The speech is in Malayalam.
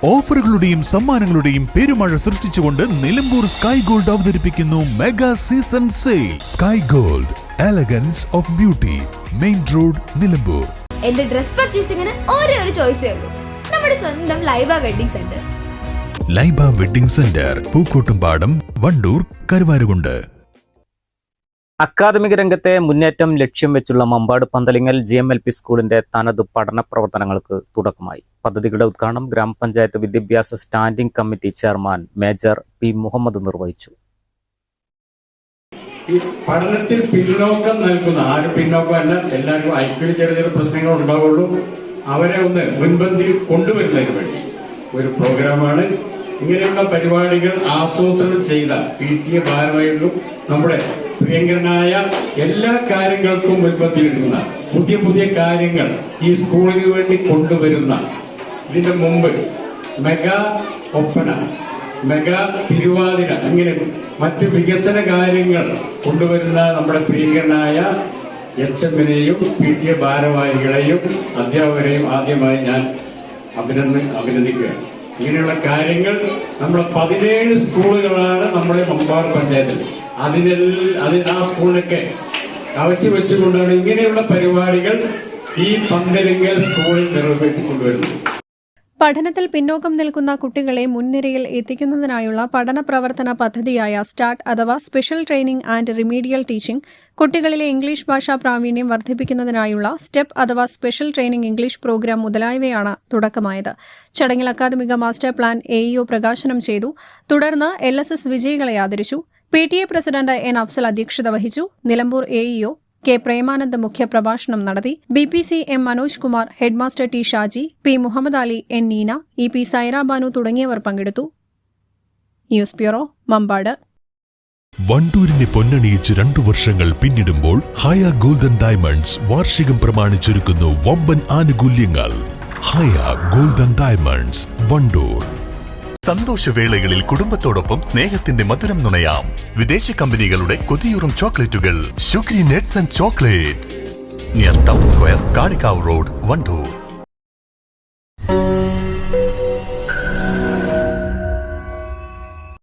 ഓഫറുകളുടെയും സമ്മാനങ്ങളുടെയും പെരുമഴ സൃഷ്ടിച്ചുകൊണ്ട് നിലമ്പൂർ സ്കൈ ഗോൾഡ് അവതരിപ്പിക്കുന്നു mega season sale. Sky gold, elegance of beauty, main road, Nilambur. എന്റെ ഡ്രസ് പർച്ചേസിംഗിന് ഒരേ ഒരു ചോയ്സേ ഉള്ളൂ, നമ്മുടെ സ്വന്തം Laiba wedding centre. Laiba wedding centre, Pookkottumpadam, Wandoor, Karuvarakundu. അക്കാദമിക രംഗത്തെ മുന്നേറ്റം ലക്ഷ്യം വെച്ചുള്ള മമ്പാട് പന്തലിങ്ങൽ GMLP സ്കൂളിന്റെ തനത് പഠന പ്രവർത്തനങ്ങൾക്ക് തുടക്കമായി. പദ്ധതികളുടെ ഉദ്ഘാടനം ഗ്രാമപഞ്ചായത്ത് വിദ്യാഭ്യാസ standing committee chairman major P. Muhammad നിർവഹിച്ചു. ഈ പഠനത്തിൽ പിന്നോക്കം നൽകുന്ന ആരും പിന്നോക്കമല്ല, എല്ലാവർക്കും ഐക്യത്തിൽ ചെറിയ ചെറിയ പ്രശ്നങ്ങൾ ഉണ്ടാവുള്ളൂ. അവരെ ഒന്ന് മുൻപന്തിയിൽ കൊണ്ടുവരുന്നതിന് വേണ്ടി ഒരു പ്രോഗ്രാമാണ്. ഇങ്ങനെയുള്ള പരിപാടികൾ ആസൂത്രണം ചെയ്ത PTA ഭാരവാഹികളും നമ്മുടെ പ്രിയങ്കരനായ എല്ലാ കാര്യങ്ങൾക്കും മുൻപന്തിയിലിടുന്ന പുതിയ പുതിയ കാര്യങ്ങൾ ഈ സ്കൂളിന് വേണ്ടി കൊണ്ടുവരുന്ന, ഇതിന്റെ മുമ്പ് മെഗാ ഒപ്പന, മെഗാ തിരുവാതിര, അങ്ങനെ മറ്റ് വികസന കാര്യങ്ങൾ കൊണ്ടുവരുന്ന നമ്മുടെ പ്രിയങ്കരനായ HM-നെയും PTA ഭാരവാഹികളെയും അധ്യാപകരെയും ആദ്യമായി ഞാൻ അഭിനന്ദിക്കുകയാണ്. ഇങ്ങനെയുള്ള കാര്യങ്ങൾ നമ്മുടെ 17 സ്കൂളുകളാണ് നമ്മുടെ മമ്പാട് പഞ്ചായത്തിൽ. ആ സ്കൂളിനൊക്കെ കവച്ചു വെച്ചുകൊണ്ടാണ് ഇങ്ങനെയുള്ള പരിപാടികൾ ഈ പന്തലിങ്ങൽ സ്കൂളിൽ നിറവേറ്റിക്കൊണ്ടുവരുന്നത്. പഠനത്തിൽ പിന്നോക്കം നിൽക്കുന്ന കുട്ടികളെ മുൻനിരയിൽ എത്തിക്കുന്നതിനായുള്ള പഠന പ്രവർത്തന പദ്ധതിയായ സ്റ്റാർട്ട് അഥവാ സ്പെഷ്യൽ ട്രെയിനിംഗ് ആൻഡ് റിമീഡിയൽ ടീച്ചിംഗ്, കുട്ടികളിലെ ഇംഗ്ലീഷ് ഭാഷാ പ്രാവീണ്യം വർദ്ധിപ്പിക്കുന്നതിനായുള്ള സ്റ്റെപ്പ് അഥവാ സ്പെഷ്യൽ ട്രെയിനിംഗ് ഇംഗ്ലീഷ് പ്രോഗ്രാം മുതലായവയാണ് തുടക്കമായത്. ചടങ്ങിൽ അക്കാദമിക മാസ്റ്റർ പ്ലാൻ AEO പ്രകാശനം ചെയ്തു. തുടർന്ന് LSS വിജയികളെ ആദരിച്ചു. PTA president N. അഫ്സൽ അധ്യക്ഷത വഹിച്ചു. Nilambur AEO K. പ്രേമാനന്ദ് മുഖ്യപ്രഭാഷണം നടത്തി. BPC M. Manoj Kumar, headmaster T. Shaji, P. Muhammad Ali, N. Neena, EP. Saira Banu തുടങ്ങിയവർ പങ്കെടുത്തു. News bureau, Mampad. വണ്ടൂരിനെ പൊന്നണിയിച്ച് 2 വർഷങ്ങൾ പിന്നിടുമ്പോൾ ഹയ ഗോൾഡൻ ഡയമണ്ട്സ് വാർഷികം പ്രമാണിച്ചൊരുക്കുന്നു വമ്പൻ ആനുകൂല്യങ്ങൾ. Haya golden diamonds, Wandoor. സന്തോഷവേളകളിൽ കുടുംബത്തോടൊപ്പം സ്നേഹത്തിന്റെ മധുരം നുണയാം. വിദേശ കമ്പനികളുടെ കൊതിയൂറും ചോക്ലേറ്റുകൾ, ഷുഗ്രി നെറ്റ്സ് and chocolates, near town square, Kalikavu road, Wandoor.